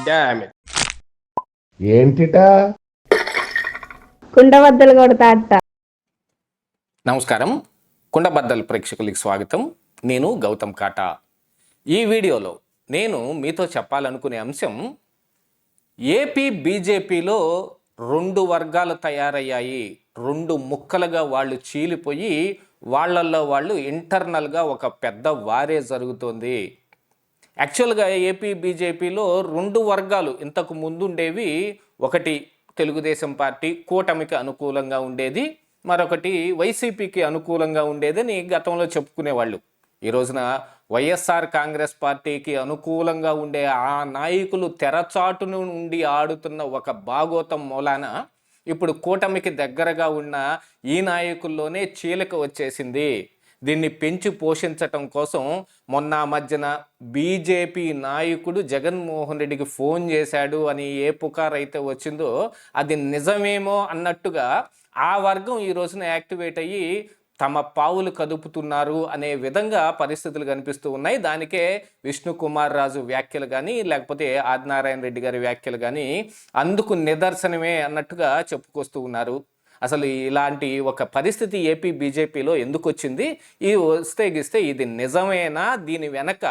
Damn it. ఏంటిటా కుండబద్దలు కొడతా అట్ట. నమస్కారం, కుండబద్దల్ ప్రేక్షకులకి స్వాగతం. నేను గౌతమ్ కాటా. ఈ వీడియోలో నేను మీతో చెప్పాలనుకునే అంశం, ఏపీ బీజేపీలో రెండు వర్గాలు తయారయ్యాయి. రెండు ముక్కలుగా వాళ్ళు చీలిపోయి వాళ్ళల్లో వాళ్ళు ఇంటర్నల్గా ఒక పెద్ద వారే జరుగుతోంది. యాక్చువల్గా ఏపీ బీజేపీలో రెండు వర్గాలు ఇంతకు ముందు ఉండేవి. ఒకటి తెలుగుదేశం పార్టీ కూటమికి అనుకూలంగా ఉండేది, మరొకటి వైసీపీకి అనుకూలంగా ఉండేదని గతంలో చెప్పుకునేవాళ్ళు. ఈ రోజున వైఎస్ఆర్ కాంగ్రెస్ పార్టీకి అనుకూలంగా ఉండే ఆ నాయకులు తెరచాటును నుండి ఆడుతున్న ఒక భాగోతం మూలాన ఇప్పుడు కూటమికి దగ్గరగా ఉన్న ఈ నాయకుల్లోనే చీలిక వచ్చేసింది. దీన్ని పెంచి పోషించటం కోసం మొన్న మధ్యన బీజేపీ నాయకుడు జగన్మోహన్ రెడ్డికి ఫోన్ చేశాడు అని ఏ పుకారైతే వచ్చిందో అది నిజమేమో అన్నట్టుగా ఆ వర్గం ఈ రోజున యాక్టివేట్ అయ్యి తమ పావులు కదుపుతున్నారు అనే విధంగా పరిస్థితులు కనిపిస్తూ ఉన్నాయి. దానికే విష్ణుకుమార్ రాజు వ్యాఖ్యలు కానీ, లేకపోతే ఆదినారాయణ రెడ్డి గారి వ్యాఖ్యలు కానీ అందుకు నిదర్శనమే అన్నట్టుగా చెప్పుకొస్తూ ఉన్నారు. అసలు ఇలాంటి ఒక పరిస్థితి ఏపీ బీజేపీలో ఎందుకు వచ్చింది, ఈ వస్తే గిస్తే ఇది నిజమేనా, దీని వెనక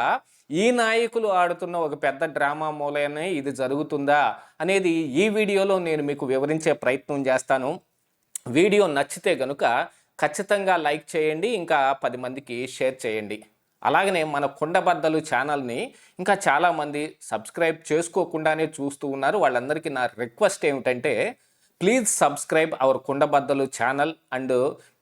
ఈ నాయకులు ఆడుతున్న ఒక పెద్ద డ్రామా మూలనే ఇది జరుగుతుందా అనేది ఈ వీడియోలో నేను మీకు వివరించే ప్రయత్నం చేస్తాను. వీడియో నచ్చితే కనుక ఖచ్చితంగా లైక్ చేయండి, ఇంకా 10 మందికి షేర్ చేయండి. అలాగనే మన కుండబద్దలు ఛానల్ని ఇంకా చాలామంది సబ్స్క్రైబ్ చేసుకోకుండానే చూస్తూ ఉన్నారు. వాళ్ళందరికీ నా రిక్వెస్ట్ ఏమిటంటే, please subscribe our Kundabaddalu channel and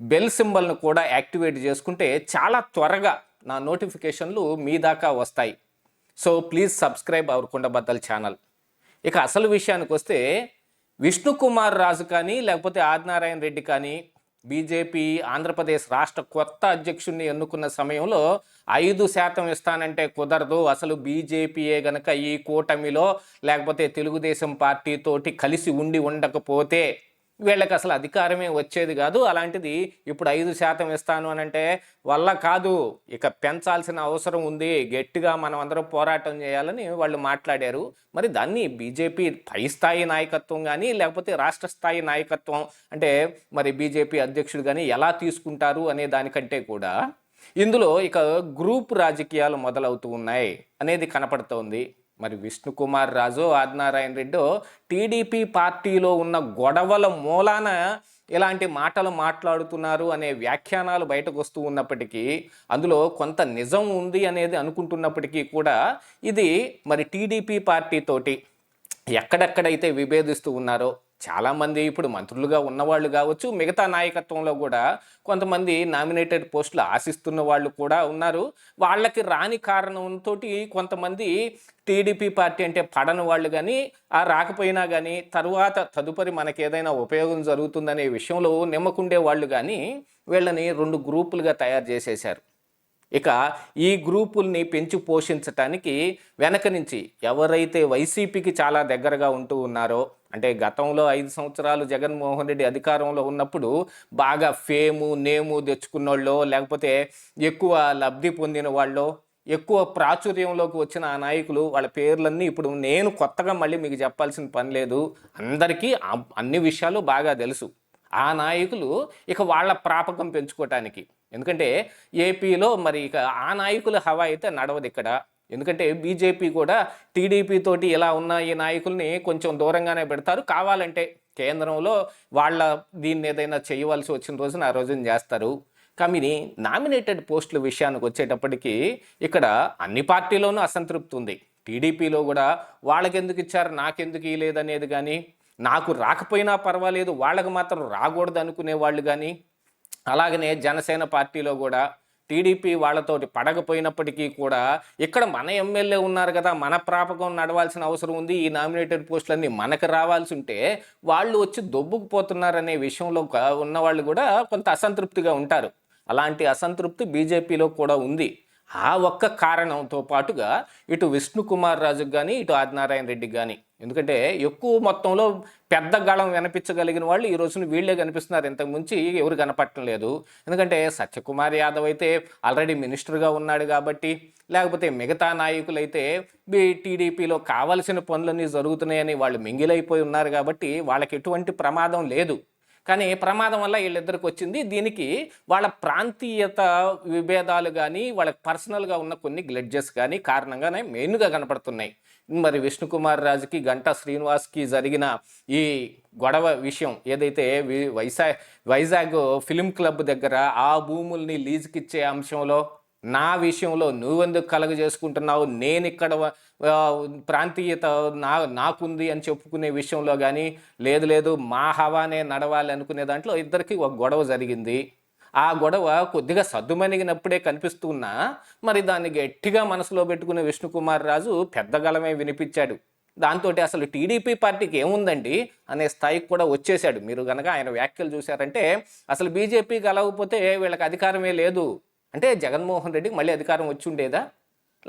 bell సింబల్ను కూడా యాక్టివేట్ చేసుకుంటే చాలా త్వరగా నా నోటిఫికేషన్లు మీ దాకా వస్తాయి. So please subscribe our Kundabaddalu channel. ఇక అసలు విషయానికి వస్తే, విష్ణుకుమార్ రాజు కానీ, లేకపోతే ఆదినారాయణ రెడ్డి కానీ బీజేపీ ఆంధ్రప్రదేశ్ రాష్ట్ర కొత్త అధ్యక్షుడిని ఎన్నుకున్న సమయంలో 5% ఇస్తానంటే కుదరదు, అసలు బీజేపీయే గనక ఈ కూటమిలో లేకపోతే తెలుగుదేశం పార్టీతోటి కలిసి ఉండకపోతే వీళ్ళకి అసలు అధికారమే వచ్చేది కాదు, అలాంటిది ఇప్పుడు 5% ఇస్తాను అని అంటే వల్ల కాదు, ఇక పెంచాల్సిన అవసరం ఉంది, గట్టిగా మనం అందరం పోరాటం చేయాలని వాళ్ళు మాట్లాడారు. మరి దాన్ని బీజేపీ పై స్థాయి నాయకత్వం కానీ, లేకపోతే రాష్ట్ర స్థాయి నాయకత్వం అంటే మరి బీజేపీ అధ్యక్షుడు కానీ ఎలా తీసుకుంటారు అనే దానికంటే కూడా ఇందులో ఇక గ్రూప్ రాజకీయాలు మొదలవుతూ ఉన్నాయి అనేది కనపడుతోంది. మరి విష్ణుకుమార్ రాజు, ఆదినారాయణ రెడ్డి టీడీపీ పార్టీలో ఉన్న గొడవల మూలాన ఇలాంటి మాటలు మాట్లాడుతున్నారు అనే వ్యాఖ్యానాలు బయటకు వస్తూ ఉన్నప్పటికీ, అందులో కొంత నిజం ఉంది అనేది అనుకుంటున్నప్పటికీ కూడా ఇది మరి టీడీపీ పార్టీతోటి ఎక్కడెక్కడైతే విభేదిస్తూ ఉన్నారో, చాలామంది ఇప్పుడు మంత్రులుగా ఉన్నవాళ్ళు కావచ్చు, మిగతా నాయకత్వంలో కూడా కొంతమంది నామినేటెడ్ పోస్టులు ఆశిస్తున్న వాళ్ళు కూడా ఉన్నారు. వాళ్ళకి రాని కారణంతో కొంతమంది టీడీపీ పార్టీ అంటే పడని వాళ్ళు కానీ, ఆ రాకపోయినా కానీ తదుపరి మనకి ఏదైనా ఉపయోగం జరుగుతుందనే విషయంలో నిమ్మకుండే వాళ్ళు కానీ వీళ్ళని 2 గ్రూపులుగా తయారు చేసేశారు. ఇక ఈ గ్రూపుల్ని పెంచి పోషించటానికి వెనక నుంచి ఎవరైతే వైసీపీకి చాలా దగ్గరగా ఉంటూ ఉన్నారో, అంటే గతంలో 5 సంవత్సరాలు జగన్మోహన్ రెడ్డి అధికారంలో ఉన్నప్పుడు బాగా ఫేము నేము తెచ్చుకున్నోళ్ళో, లేకపోతే ఎక్కువ లబ్ధి పొందిన వాళ్ళో, ఎక్కువ ప్రాచుర్యంలోకి వచ్చిన ఆ నాయకులు వాళ్ళ పేర్లన్నీ ఇప్పుడు నేను కొత్తగా మళ్ళీ మీకు చెప్పాల్సిన పని లేదు, అందరికీ అన్ని విషయాలు బాగా తెలుసు. ఆ నాయకులు ఇక వాళ్ళ ప్రాపకం పెంచుకోవటానికి, ఎందుకంటే ఏపీలో మరి ఇక ఆ నాయకుల హవా అయితే నడవదు ఇక్కడ. ఎందుకంటే బీజేపీ కూడా టీడీపీ తోటి ఇలా ఉన్న ఈ నాయకుల్ని కొంచెం దూరంగానే పెడతారు, కావాలంటే కేంద్రంలో వాళ్ళ దీన్ని ఏదైనా చేయవలసి వచ్చిన రోజున ఆ రోజున చేస్తారు. కానీ నామినేటెడ్ పోస్టుల విషయానికి వచ్చేటప్పటికి ఇక్కడ అన్ని పార్టీలోనూ అసంతృప్తి ఉంది. టీడీపీలో కూడా వాళ్ళకి ఎందుకు ఇచ్చారు నాకెందుకు ఇవ్వలేదనేది కానీ, నాకు రాకపోయినా పర్వాలేదు వాళ్ళకి మాత్రం రాకూడదు అనుకునే వాళ్ళు కానీ, అలాగనే జనసేన పార్టీలో కూడా టీడీపీ వాళ్ళతోటి పడకపోయినప్పటికీ కూడా ఇక్కడ మన ఎమ్మెల్యే ఉన్నారు కదా, మన ప్రాపకం నడవాల్సిన అవసరం ఉంది, ఈ నామినేటెడ్ పోస్టులన్నీ మనకు రావాల్సి ఉంటే వాళ్ళు వచ్చి దొబ్బుకుపోతున్నారనే విషయంలో ఉన్నవాళ్ళు కూడా కొంత అసంతృప్తిగా ఉంటారు. అలాంటి అసంతృప్తి బీజేపీలో కూడా ఉంది. ఆ ఒక్క కారణంతో పాటుగా ఇటు విష్ణుకుమార్ రాజుకు కానీ ఇటు ఆదినారాయణ రెడ్డికి కానీ, ఎందుకంటే ఎక్కువ మొత్తంలో పెద్ద గళం వినిపించగలిగిన వాళ్ళు ఈ రోజున వీళ్ళే కనిపిస్తున్నారు. ఇంతకు మించి ఎవరు కనపడటం లేదు. ఎందుకంటే సత్యకుమార్ యాదవ్ అయితే ఆల్రెడీ మినిస్టర్గా ఉన్నాడు కాబట్టి, లేకపోతే మిగతా నాయకులైతే టీడీపీలో కావలసిన పనులన్నీ జరుగుతున్నాయని వాళ్ళు మింగిలైపోయి ఉన్నారు కాబట్టి వాళ్ళకి ఎటువంటి ప్రమాదం లేదు. కానీ ప్రమాదం వల్ల వీళ్ళిద్దరికి వచ్చింది. దీనికి వాళ్ళ ప్రాంతీయత విభేదాలు కానీ, వాళ్ళకి పర్సనల్గా ఉన్న కొన్ని గ్లెడ్జెస్ కానీ కారణంగానే మెయిన్గా కనపడుతున్నాయి. మరి విష్ణుకుమార్ రాజుకి, గంటా శ్రీనివాస్కి జరిగిన ఈ గొడవ విషయం ఏదైతే వైజాగ్ ఫిలిం క్లబ్ దగ్గర ఆ భూముల్ని లీజుకిచ్చే అంశంలో, నా విషయంలో నువ్వెందుకు కలగజేసుకుంటున్నావు, నేను ఇక్కడ ప్రాంతీయత నాకుంది అని చెప్పుకునే విషయంలో కానీ, లేదు మా హవానే నడవాలి అనుకునే దాంట్లో ఇద్దరికి ఒక గొడవ జరిగింది. ఆ గొడవ కొద్దిగా సద్దుమణిగినప్పుడే కనిపిస్తున్నా మరి దాన్ని గట్టిగా మనసులో పెట్టుకునే విష్ణుకుమార్ రాజు పెద్ద గళమే వినిపించాడు. దాంతో అసలు టీడీపీ పార్టీకి ఏముందండి అనే స్థాయికి కూడా వచ్చేశాడు. మీరు కనుక ఆయన వ్యాఖ్యలు చూశారంటే అసలు బీజేపీ కలవకపోతే వీళ్ళకి అధికారమే లేదు అంటే జగన్మోహన్ రెడ్డికి మళ్ళీ అధికారం వచ్చి ఉండేదా?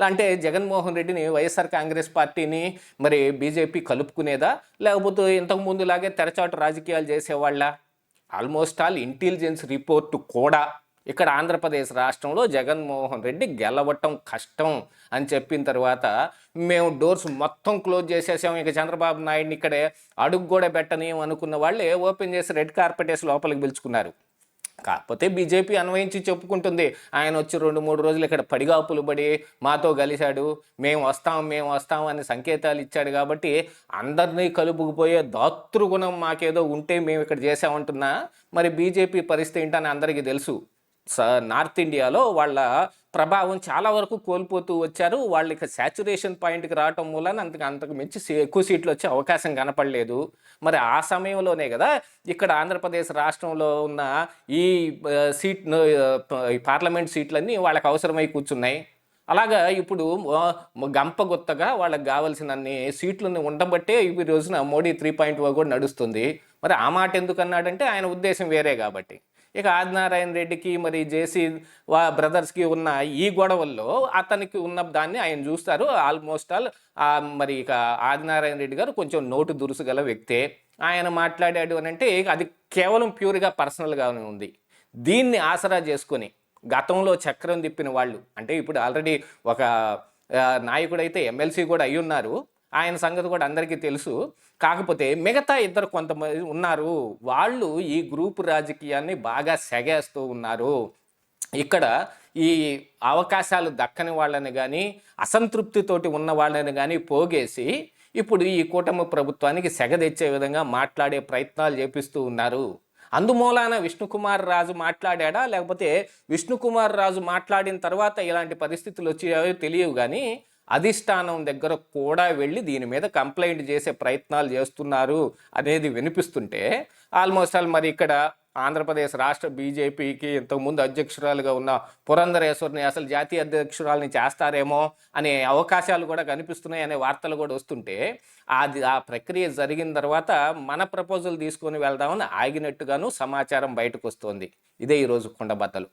అంటే జగన్మోహన్ రెడ్డిని వైఎస్ఆర్ కాంగ్రెస్ పార్టీని మరి బీజేపీ కలుపుకునేదా, లేకపోతే ఇంతకుముందులాగే తెరచాటు రాజకీయాలు చేసేవాళ్ళ? ఆల్మోస్ట్ ఆల్ ఇంటెలిజెన్స్ రిపోర్టు కూడా ఇక్కడ ఆంధ్రప్రదేశ్ రాష్ట్రంలో జగన్మోహన్ రెడ్డి గెలవటం కష్టం అని చెప్పిన తర్వాత మేము డోర్స్ మొత్తం క్లోజ్ చేసేసాం, ఇక చంద్రబాబు నాయుడిని ఇక్కడే అడుగు కూడా పెట్టని అనుకున్న వాళ్ళే ఓపెన్ చేసి రెడ్ కార్పెట్ వేసి లోపలికి పిలుచుకున్నారు. కాకపోతే బీజేపీ అన్వయించి చెప్పుకుంటుంది, ఆయన వచ్చి 2-3 రోజులు ఇక్కడ పడిగాపులు పడి మాతో కలిశాడు, మేము వస్తాం అని సంకేతాలు ఇచ్చాడు కాబట్టి అందరినీ కలుపుకుపోయే దాతృగుణం మాకేదో ఉంటే మేము ఇక్కడ చేసామంటున్నా. మరి బీజేపీ పరిస్థితి ఏంటని అందరికీ తెలుసు. నార్త్ ఇండియాలో వాళ్ళ ప్రభావం చాలా వరకు కోల్పోతూ వచ్చారు. వాళ్ళకి శాచురేషన్ పాయింట్కి రావటం మూలన అంతకు మించి ఎక్కువ సీట్లు వచ్చే అవకాశం కనపడలేదు. మరి ఆ సమయంలోనే కదా ఇక్కడ ఆంధ్రప్రదేశ్ రాష్ట్రంలో ఉన్న ఈ పార్లమెంట్ సీట్లన్నీ వాళ్ళకి అవసరమై కూర్చున్నాయి. అలాగా ఇప్పుడు గంపగొత్తగా వాళ్ళకి కావాల్సినన్ని సీట్లను ఉండబట్టే ఈ రోజున మోడీ 3.0 కూడా నడుస్తుంది. మరి ఆ మాట ఎందుకు అన్నాడంటే ఆయన ఉద్దేశం వేరే కాబట్టి. ఇక ఆదినారాయణ రెడ్డికి మరి జేసీ బ్రదర్స్కి ఉన్న ఈ గొడవల్లో అతనికి ఉన్న దాన్ని ఆయన చూస్తారు. ఆల్మోస్ట్ ఆల్ మరి ఇక ఆదినారాయణ రెడ్డి గారు కొంచెం నోటు దురుసు గల వ్యక్తే. ఆయన మాట్లాడాడు అని అంటే అది కేవలం ప్యూర్గా పర్సనల్గానే ఉంది. దీన్ని ఆసరా చేసుకొని గతంలో చక్రం తిప్పిన వాళ్ళు, అంటే ఇప్పుడు ఆల్రెడీ ఒక నాయకుడైతే ఎమ్మెల్సీ కూడా అయి ఉన్నారు, ఆయన సంగతి కూడా అందరికీ తెలుసు. కాకపోతే మిగతా ఇద్దరు కొంతమంది ఉన్నారు, వాళ్ళు ఈ గ్రూపు రాజకీయాన్ని బాగా సెగేస్తూ ఉన్నారు. ఇక్కడ ఈ అవకాశాలు దక్కని వాళ్ళని కానీ, అసంతృప్తితోటి ఉన్న వాళ్ళని కానీ పోగేసి ఇప్పుడు ఈ కూటమి ప్రభుత్వానికి సెగ తెచ్చే విధంగా మాట్లాడే ప్రయత్నాలు చేపిస్తూ ఉన్నారు. అందుమూలాన విష్ణుకుమార్ రాజు మాట్లాడా, లేకపోతే విష్ణుకుమార్ రాజు మాట్లాడిన తర్వాత ఇలాంటి పరిస్థితులు వచ్చాయో తెలియవు కానీ అధిష్టానం దగ్గర కూడా వెళ్ళి దీని మీద కంప్లైంట్ చేసే ప్రయత్నాలు చేస్తున్నారు అనేది వినిపిస్తుంటే, ఆల్మోస్ట్ ఆల్ మరి ఇక్కడ ఆంధ్రప్రదేశ్ రాష్ట్ర బీజేపీకి ఇంతకుముందు అధ్యక్షురాలుగా ఉన్న పురంధరేశ్వరిని అసలు జాతీయ అధ్యక్షురాలని చేస్తారేమో అనే అవకాశాలు కూడా కనిపిస్తున్నాయి అనే వార్తలు కూడా వస్తుంటే, ఆ ప్రక్రియ జరిగిన తర్వాత మన ప్రపోజల్ తీసుకొని వెళ్దామని ఆగినట్టుగాను సమాచారం బయటకు వస్తుంది. ఇదే ఈరోజు కుండబద్దలు.